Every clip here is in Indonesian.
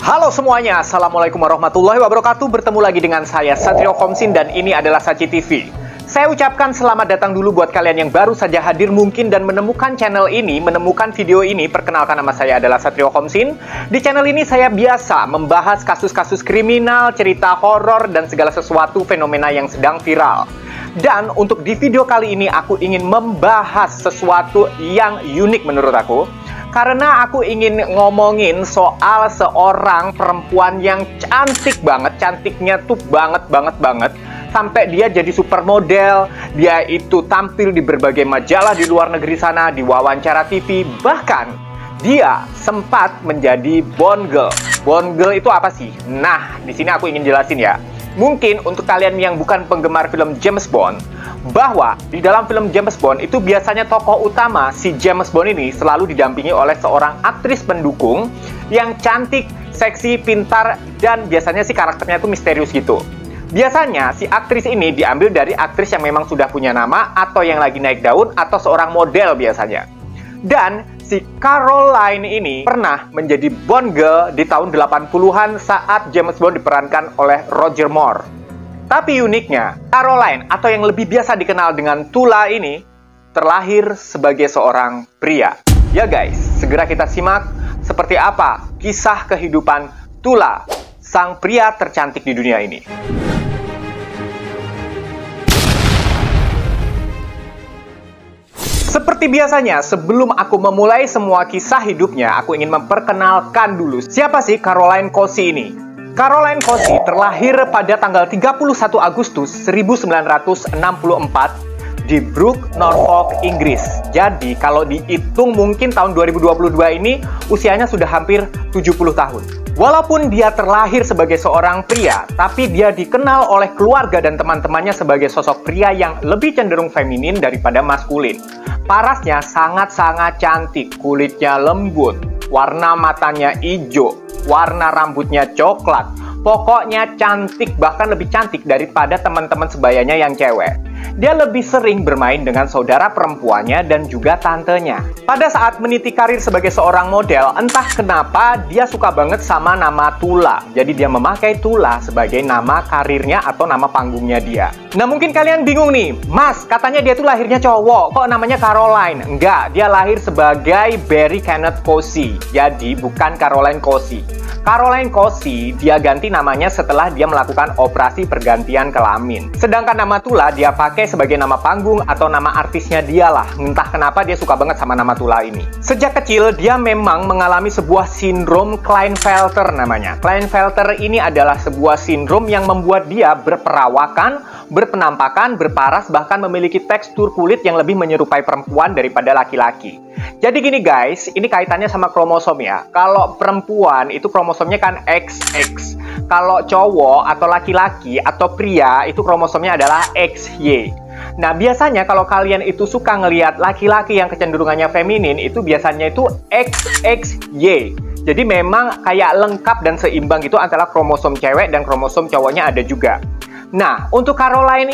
Halo semuanya, Assalamualaikum warahmatullahi wabarakatuh. Bertemu lagi dengan saya, Satrio Komsin, dan ini adalah Saci TV. Saya ucapkan selamat datang dulu buat kalian yang baru saja hadir mungkin dan menemukan channel ini, menemukan video ini. Perkenalkan, nama saya adalah Satrio Komsin. Di channel ini saya biasa membahas kasus-kasus kriminal, cerita horor, dan segala sesuatu fenomena yang sedang viral. Dan untuk di video kali ini aku ingin membahas sesuatu yang unik menurut aku. Karena aku ingin ngomongin soal seorang perempuan yang cantik banget, cantiknya tuh banget. Sampai dia jadi supermodel, dia itu tampil di berbagai majalah di luar negeri sana, di wawancara TV, bahkan dia sempat menjadi Bond girl. Bond girl itu apa sih? Nah, di sini aku ingin jelasin ya. Mungkin untuk kalian yang bukan penggemar film James Bond, bahwa di dalam film James Bond itu biasanya tokoh utama si James Bond ini selalu didampingi oleh seorang aktris pendukung yang cantik, seksi, pintar, dan biasanya sih karakternya itu misterius gitu. Biasanya si aktris ini diambil dari aktris yang memang sudah punya nama atau yang lagi naik daun atau seorang model biasanya. Dan si Caroline ini pernah menjadi Bond girl di tahun 80-an saat James Bond diperankan oleh Roger Moore. Tapi uniknya, Caroline atau yang lebih biasa dikenal dengan Tula ini terlahir sebagai seorang pria. Ya guys, segera kita simak seperti apa kisah kehidupan Tula, sang pria tercantik di dunia ini. Seperti biasanya, sebelum aku memulai semua kisah hidupnya, aku ingin memperkenalkan dulu siapa sih Caroline Cossey ini. Caroline Cossey terlahir pada tanggal 31 Agustus 1964 di Brook, Norfolk, Inggris. Jadi, kalau dihitung mungkin tahun 2022 ini usianya sudah hampir 70 tahun. Walaupun dia terlahir sebagai seorang pria, tapi dia dikenal oleh keluarga dan teman-temannya sebagai sosok pria yang lebih cenderung feminin daripada maskulin. Parasnya sangat-sangat cantik, kulitnya lembut, warna matanya hijau, warna rambutnya coklat. Pokoknya cantik, bahkan lebih cantik daripada teman-teman sebayanya yang cewek. Dia lebih sering bermain dengan saudara perempuannya dan juga tantenya. Pada saat meniti karir sebagai seorang model, entah kenapa dia suka banget sama nama Tula. Jadi dia memakai Tula sebagai nama karirnya atau nama panggungnya dia. Nah, mungkin kalian bingung nih, Mas, katanya dia tuh lahirnya cowok, kok namanya Caroline? Enggak, dia lahir sebagai Barry Kenneth Cossey. Jadi bukan Caroline Cossey. Caroline Cossey dia ganti namanya setelah dia melakukan operasi pergantian kelamin. Sedangkan nama Tula dia pakai sebagai nama panggung atau nama artisnya dia lah. Entah kenapa dia suka banget sama nama Tula ini. Sejak kecil dia memang mengalami sebuah sindrom Klinefelter namanya. Klinefelter ini adalah sebuah sindrom yang membuat dia berperawakan, berpenampakan, berparas, bahkan memiliki tekstur kulit yang lebih menyerupai perempuan daripada laki-laki. Jadi gini guys, ini kaitannya sama kromosom ya. Kalau perempuan itu kromosomnya kan XX. Kalau cowok atau laki-laki atau pria itu kromosomnya adalah XY. Nah, biasanya kalau kalian itu suka ngelihat laki-laki yang kecenderungannya feminin, itu biasanya itu XXY. Jadi memang kayak lengkap dan seimbang gitu antara kromosom cewek dan kromosom cowoknya ada juga. Nah, untuk Caroline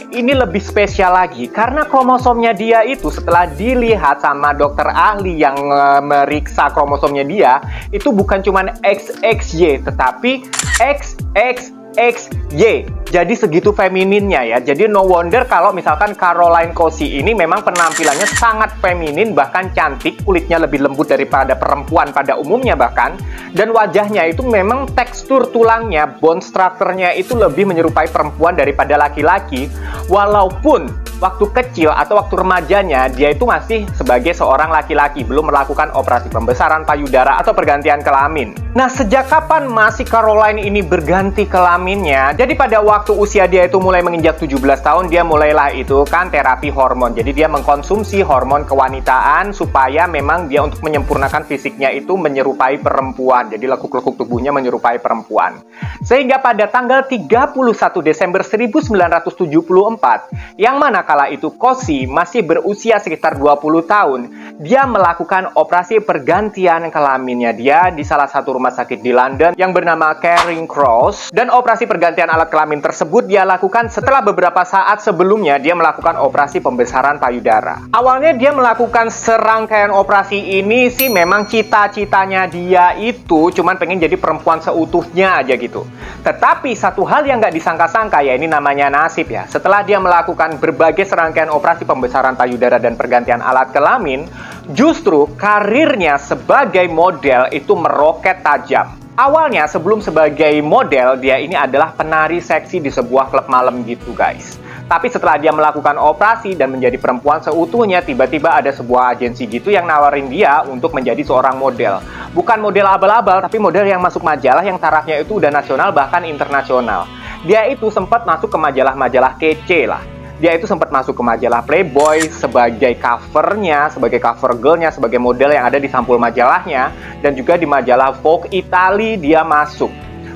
ini lebih spesial lagi karena kromosomnya dia itu setelah dilihat sama dokter ahli yang meriksa kromosomnya dia, itu bukan cuma XXY tetapi XXXY. Jadi segitu femininnya ya. Jadi no wonder kalau misalkan Caroline Cossey ini memang penampilannya sangat feminin, bahkan cantik, kulitnya lebih lembut daripada perempuan pada umumnya bahkan. Dan wajahnya itu memang tekstur tulangnya, bone structure-nya itu lebih menyerupai perempuan daripada laki-laki. Walaupun waktu kecil atau waktu remajanya dia itu masih sebagai seorang laki-laki, belum melakukan operasi pembesaran payudara atau pergantian kelamin. Nah, sejak kapan masih Caroline ini berganti kelaminnya? Jadi pada waktu usia dia itu mulai menginjak 17 tahun, dia mulailah itu kan terapi hormon. Jadi dia mengkonsumsi hormon kewanitaan supaya memang dia untuk menyempurnakan fisiknya itu menyerupai perempuan. Jadi lekuk-lekuk tubuhnya menyerupai perempuan. Sehingga pada tanggal 31 Desember 1974, yang mana kala itu Cosi masih berusia sekitar 20 tahun, dia melakukan operasi pergantian kelaminnya dia di salah satu rumah sakit di London yang bernama Charing Cross. Dan operasi pergantian alat kelamin tersebut dia lakukan setelah beberapa saat sebelumnya dia melakukan operasi pembesaran payudara. Awalnya dia melakukan serangkaian operasi ini sih memang cita-citanya dia itu cuman pengen jadi perempuan seutuhnya aja gitu. Tetapi satu hal yang nggak disangka-sangka, ya ini namanya nasib ya. Setelah dia melakukan berbagai serangkaian operasi pembesaran payudara dan pergantian alat kelamin, justru karirnya sebagai model itu meroket tajam. Awalnya sebelum sebagai model, dia ini adalah penari seksi di sebuah klub malam gitu guys. Tapi setelah dia melakukan operasi dan menjadi perempuan seutuhnya, tiba-tiba ada sebuah agensi gitu yang nawarin dia untuk menjadi seorang model. Bukan model abal-abal, tapi model yang masuk majalah yang tarafnya itu udah nasional bahkan internasional. Dia itu sempat masuk ke majalah-majalah kece lah. Dia itu sempat masuk ke majalah Playboy sebagai covernya, sebagai cover girlnya, sebagai model yang ada di sampul majalahnya. Dan juga di majalah Vogue Italia dia masuk.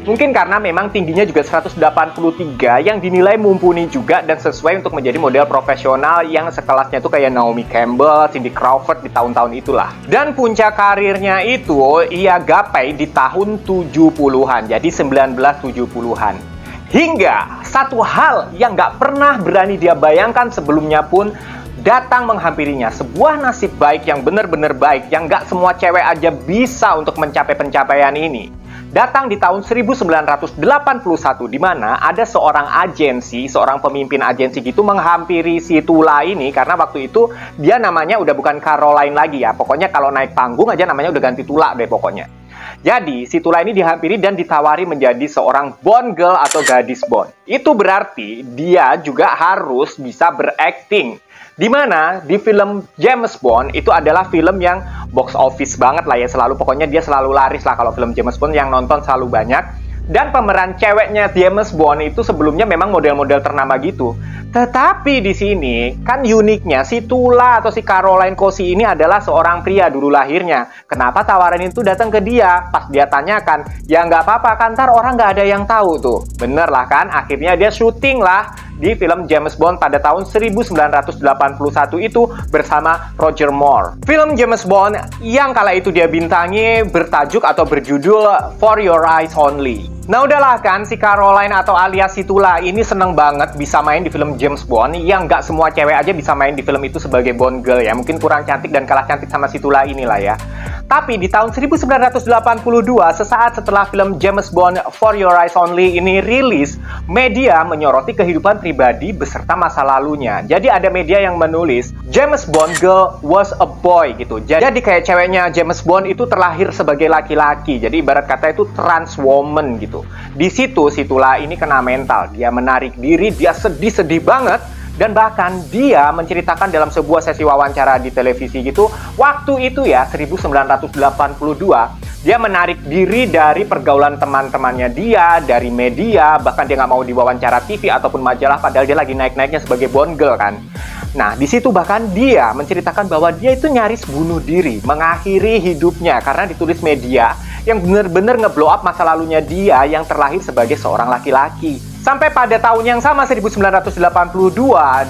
Mungkin karena memang tingginya juga 183 yang dinilai mumpuni juga dan sesuai untuk menjadi model profesional yang sekelasnya itu kayak Naomi Campbell, Cindy Crawford di tahun-tahun itulah. Dan puncak karirnya itu ia gapai di tahun 70-an, jadi 1970-an. Hingga satu hal yang nggak pernah berani dia bayangkan sebelumnya pun datang menghampirinya. Sebuah nasib baik yang benar-benar baik, yang nggak semua cewek aja bisa untuk mencapai pencapaian ini. Datang di tahun 1981, di mana ada seorang agensi, seorang pemimpin agensi gitu menghampiri si Tula ini, karena waktu itu dia namanya udah bukan Caroline lagi ya. Pokoknya kalau naik panggung aja namanya udah ganti Tula deh pokoknya. Jadi si Tula ini dihampiri dan ditawari menjadi seorang Bond girl atau gadis Bond. Itu berarti dia juga harus bisa berakting. Dimana di film James Bond itu adalah film yang box office banget lah ya, selalu pokoknya dia selalu laris lah kalau film James Bond, yang nonton selalu banyak. Dan pemeran ceweknya James Bond itu sebelumnya memang model-model ternama gitu. Tetapi di sini kan uniknya si Tula atau si Caroline Cosi ini adalah seorang pria dulu lahirnya. Kenapa tawaran itu datang ke dia? Pas dia tanyakan, ya nggak apa-apa kan, ntar orang nggak ada yang tahu tuh. Bener lah kan, akhirnya dia syuting lah di film James Bond pada tahun 1981 itu bersama Roger Moore. Film James Bond yang kala itu dia bintangi bertajuk atau berjudul For Your Eyes Only. Nah udahlah kan, si Caroline atau alias si Tula ini seneng banget bisa main di film James Bond yang nggak semua cewek aja bisa main di film itu sebagai Bond girl ya. Mungkin kurang cantik dan kalah cantik sama si Tula inilah ya. Tapi di tahun 1982, sesaat setelah film James Bond For Your Eyes Only ini rilis, media menyoroti kehidupan pribadi beserta masa lalunya. Jadi ada media yang menulis, James Bond girl was a boy gitu. Jadi kayak ceweknya James Bond itu terlahir sebagai laki-laki. Jadi ibarat kata itu trans woman gitu. Di situ si Tula ini kena mental. Dia menarik diri, dia sedih-sedih banget. Dan bahkan dia menceritakan dalam sebuah sesi wawancara di televisi gitu, waktu itu ya 1982, dia menarik diri dari pergaulan teman-temannya dia, dari media, bahkan dia nggak mau diwawancara TV ataupun majalah, padahal dia lagi naik-naiknya sebagai Bond girl kan. Nah, di situ bahkan dia menceritakan bahwa dia itu nyaris bunuh diri, mengakhiri hidupnya karena ditulis media yang benar-benar ngeblow up masa lalunya dia yang terlahir sebagai seorang laki-laki. Sampai pada tahun yang sama 1982,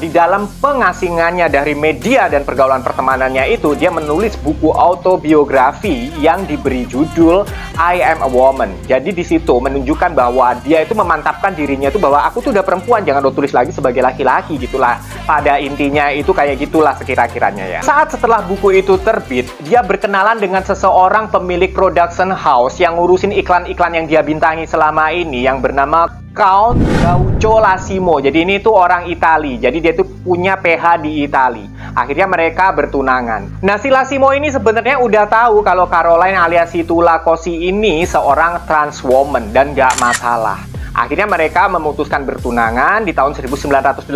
di dalam pengasingannya dari media dan pergaulan pertemanannya itu, dia menulis buku autobiografi yang diberi judul I Am a Woman. Jadi di situ menunjukkan bahwa dia itu memantapkan dirinya itu bahwa aku tuh udah perempuan, jangan lo tulis lagi sebagai laki-laki gitulah. Pada intinya itu kayak gitulah sekira-kiranya ya. Saat setelah buku itu terbit, dia berkenalan dengan seseorang pemilik production house yang ngurusin iklan-iklan yang dia bintangi selama ini yang bernama Count Gaucho Lassimo. Jadi ini tuh orang Itali. Jadi dia tuh punya PH di Itali. Akhirnya mereka bertunangan. Nah si Lassimo ini sebenarnya udah tahu kalau Caroline alias si Tula Cosi ini seorang trans woman dan gak masalah. Akhirnya mereka memutuskan bertunangan di tahun 1983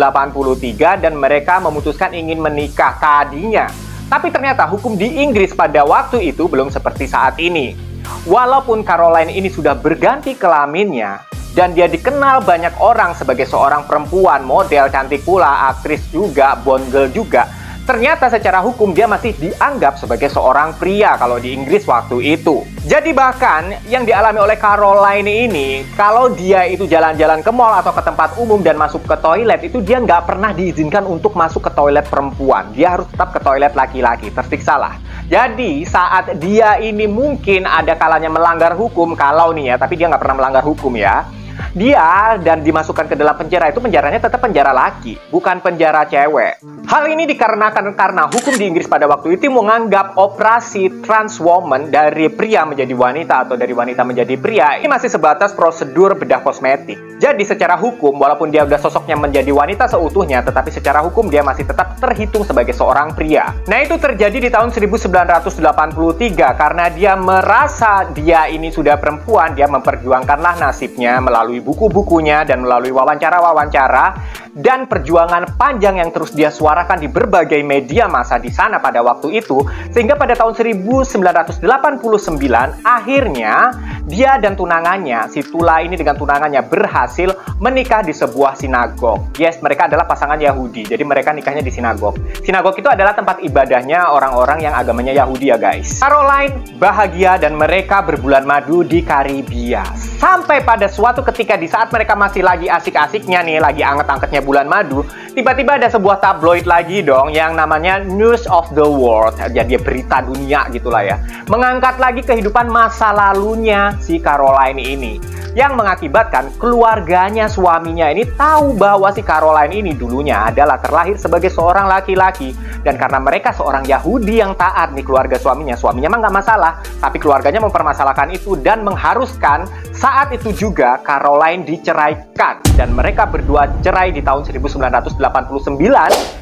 dan mereka memutuskan ingin menikah tadinya. Tapi ternyata hukum di Inggris pada waktu itu belum seperti saat ini. Walaupun Caroline ini sudah berganti kelaminnya, dan dia dikenal banyak orang sebagai seorang perempuan, model, cantik pula, aktris juga, Bond girl juga. Ternyata secara hukum dia masih dianggap sebagai seorang pria kalau di Inggris waktu itu. Jadi bahkan yang dialami oleh Caroline ini, kalau dia itu jalan-jalan ke mall atau ke tempat umum dan masuk ke toilet, itu dia nggak pernah diizinkan untuk masuk ke toilet perempuan. Dia harus tetap ke toilet laki-laki, tersiksa lah. Jadi saat dia ini mungkin ada kalanya melanggar hukum, kalau nih ya, tapi dia nggak pernah melanggar hukum ya. Dia dan dimasukkan ke dalam penjara itu penjaranya tetap penjara laki, bukan penjara cewek. Hal ini dikarenakan karena hukum di Inggris pada waktu itu menganggap operasi trans woman dari pria menjadi wanita atau dari wanita menjadi pria ini masih sebatas prosedur bedah kosmetik. Jadi secara hukum, walaupun dia udah sosoknya menjadi wanita seutuhnya, tetapi secara hukum dia masih tetap terhitung sebagai seorang pria. Nah itu terjadi di tahun 1983 karena dia merasa dia ini sudah perempuan, dia memperjuangkanlah nasibnya melalui buku-bukunya dan melalui wawancara-wawancara dan perjuangan panjang yang terus dia suarakan di berbagai media massa di sana pada waktu itu, sehingga pada tahun 1989 akhirnya dia dan tunangannya, si Tula ini dengan tunangannya berhasil menikah di sebuah sinagog. Yes, mereka adalah pasangan Yahudi, jadi mereka nikahnya di sinagog. Sinagog itu adalah tempat ibadahnya orang-orang yang agamanya Yahudi ya guys. Caroline bahagia dan mereka berbulan madu di Karibia. Sampai pada suatu ketika di saat mereka masih lagi asik-asiknya nih, lagi anget-angetnya bulan madu, tiba-tiba ada sebuah tabloid lagi dong yang namanya News of the World, jadi berita dunia gitulah ya, mengangkat lagi kehidupan masa lalunya si Caroline ini, yang mengakibatkan keluarganya, suaminya ini tahu bahwa si Caroline ini dulunya adalah terlahir sebagai seorang laki-laki, dan karena mereka seorang Yahudi yang taat nih keluarga suaminya mah nggak masalah, tapi keluarganya mempermasalahkan itu dan mengharuskan saat itu juga Caroline diceraikan, dan mereka berdua cerai di tahun 1989,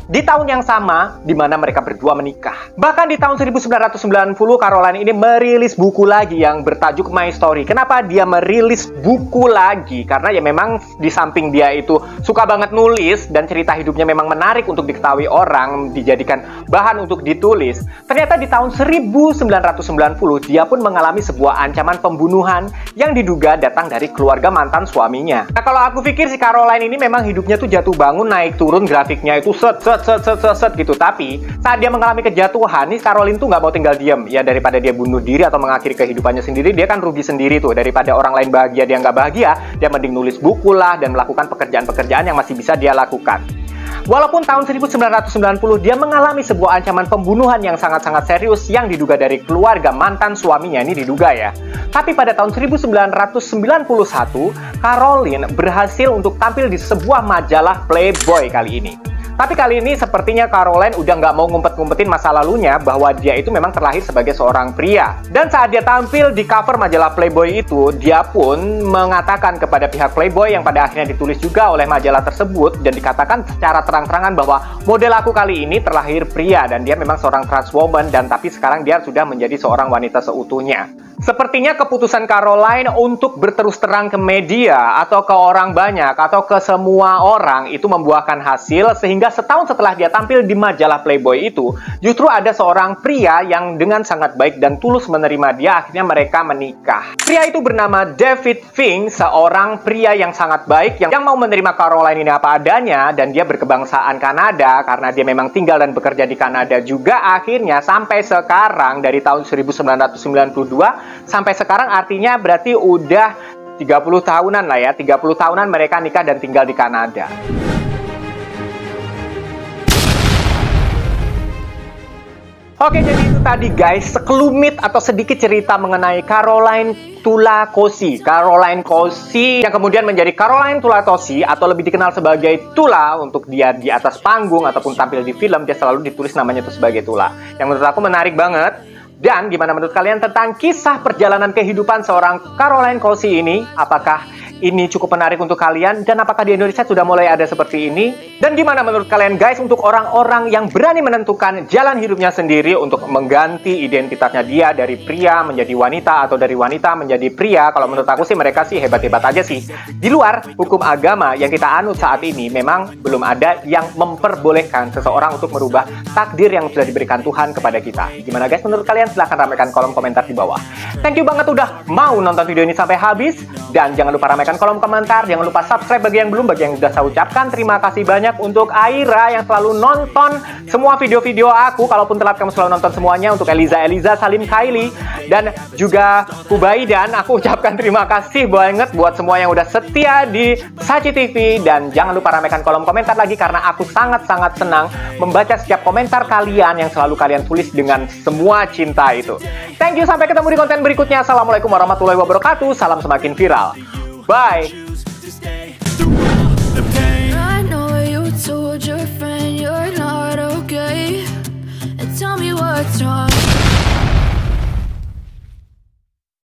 di tahun yang sama di mana mereka berdua menikah. Bahkan di tahun 1990 Caroline ini merilis buku lagi yang bertajuk My Story. Kenapa dia merilis buku lagi? Karena ya memang di samping dia itu suka banget nulis dan cerita hidupnya memang menarik untuk diketahui orang, dijadikan bahan untuk ditulis. Ternyata di tahun 1990 dia pun mengalami sebuah ancaman pembunuhan yang diduga datang dari keluarga mantan suaminya. Nah, kalau aku pikir si Caroline ini memang hidupnya tuh jatuh bangun naik turun, grafiknya itu set gitu. Tapi saat dia mengalami kejatuhan, nih Caroline tuh nggak mau tinggal diem. Ya daripada dia bunuh diri atau mengakhiri kehidupannya sendiri, dia kan rugi sendiri tuh. Daripada orang lain bahagia dia nggak bahagia, dia mending nulis buku lah dan melakukan pekerjaan-pekerjaan yang masih bisa dia lakukan. Walaupun tahun 1990 dia mengalami sebuah ancaman pembunuhan yang sangat-sangat serius yang diduga dari keluarga mantan suaminya, ini diduga ya. Tapi pada tahun 1991, Caroline berhasil untuk tampil di sebuah majalah Playboy kali ini. Tapi kali ini sepertinya Caroline udah nggak mau ngumpet-ngumpetin masa lalunya bahwa dia itu memang terlahir sebagai seorang pria. Dan saat dia tampil di cover majalah Playboy itu, dia pun mengatakan kepada pihak Playboy yang pada akhirnya ditulis juga oleh majalah tersebut dan dikatakan secara terang-terangan bahwa model aku kali ini terlahir pria dan dia memang seorang trans woman, dan tapi sekarang dia sudah menjadi seorang wanita seutuhnya. Sepertinya keputusan Caroline untuk berterus terang ke media atau ke orang banyak atau ke semua orang itu membuahkan hasil, sehingga setahun setelah dia tampil di majalah Playboy itu, justru ada seorang pria yang dengan sangat baik dan tulus menerima dia, akhirnya mereka menikah. Pria itu bernama David Fink, seorang pria yang sangat baik yang mau menerima Caroline ini apa adanya, dan dia berkebangsaan Kanada karena dia memang tinggal dan bekerja di Kanada juga. Akhirnya sampai sekarang dari tahun 1992 sampai sekarang, artinya berarti udah 30 tahunan lah ya, 30 tahunan mereka nikah dan tinggal di Kanada. Oke, jadi itu tadi guys, sekelumit atau sedikit cerita mengenai Caroline Tula Tosi. Caroline Tosi yang kemudian menjadi Caroline Tula Tosi atau lebih dikenal sebagai Tula. Untuk dia di atas panggung ataupun tampil di film, dia selalu ditulis namanya itu sebagai Tula. Yang menurut aku menarik banget. Dan gimana menurut kalian tentang kisah perjalanan kehidupan seorang Caroline Tosi ini? Apakah ini cukup menarik untuk kalian? Dan apakah di Indonesia sudah mulai ada seperti ini? Dan gimana menurut kalian guys untuk orang-orang yang berani menentukan jalan hidupnya sendiri untuk mengganti identitasnya dia dari pria menjadi wanita atau dari wanita menjadi pria? Kalau menurut aku sih mereka sih hebat-hebat aja sih. Di luar hukum agama yang kita anut saat ini, memang belum ada yang memperbolehkan seseorang untuk merubah takdir yang sudah diberikan Tuhan kepada kita. Gimana guys menurut kalian? Silahkan ramaikan kolom komentar di bawah. Thank you banget udah mau nonton video ini sampai habis. Dan jangan lupa ramaikan ramaikan kolom komentar. Jangan lupa subscribe bagi yang belum, bagi yang sudah saya ucapkan terima kasih banyak. Untuk Aira yang selalu nonton semua video-video aku, kalaupun telat kamu selalu nonton semuanya. Untuk Eliza, Salim, Kylie, dan juga Kubaidan, aku ucapkan terima kasih banget buat semua yang udah setia di Sachi TV. Dan jangan lupa ramaikan kolom komentar lagi, karena aku sangat-sangat senang membaca setiap komentar kalian yang selalu kalian tulis dengan semua cinta itu. Thank you, sampai ketemu di konten berikutnya. Assalamualaikum warahmatullahi wabarakatuh. Salam semakin viral. Bye. I know you told your friend you're not okay, and tell me what's wrong.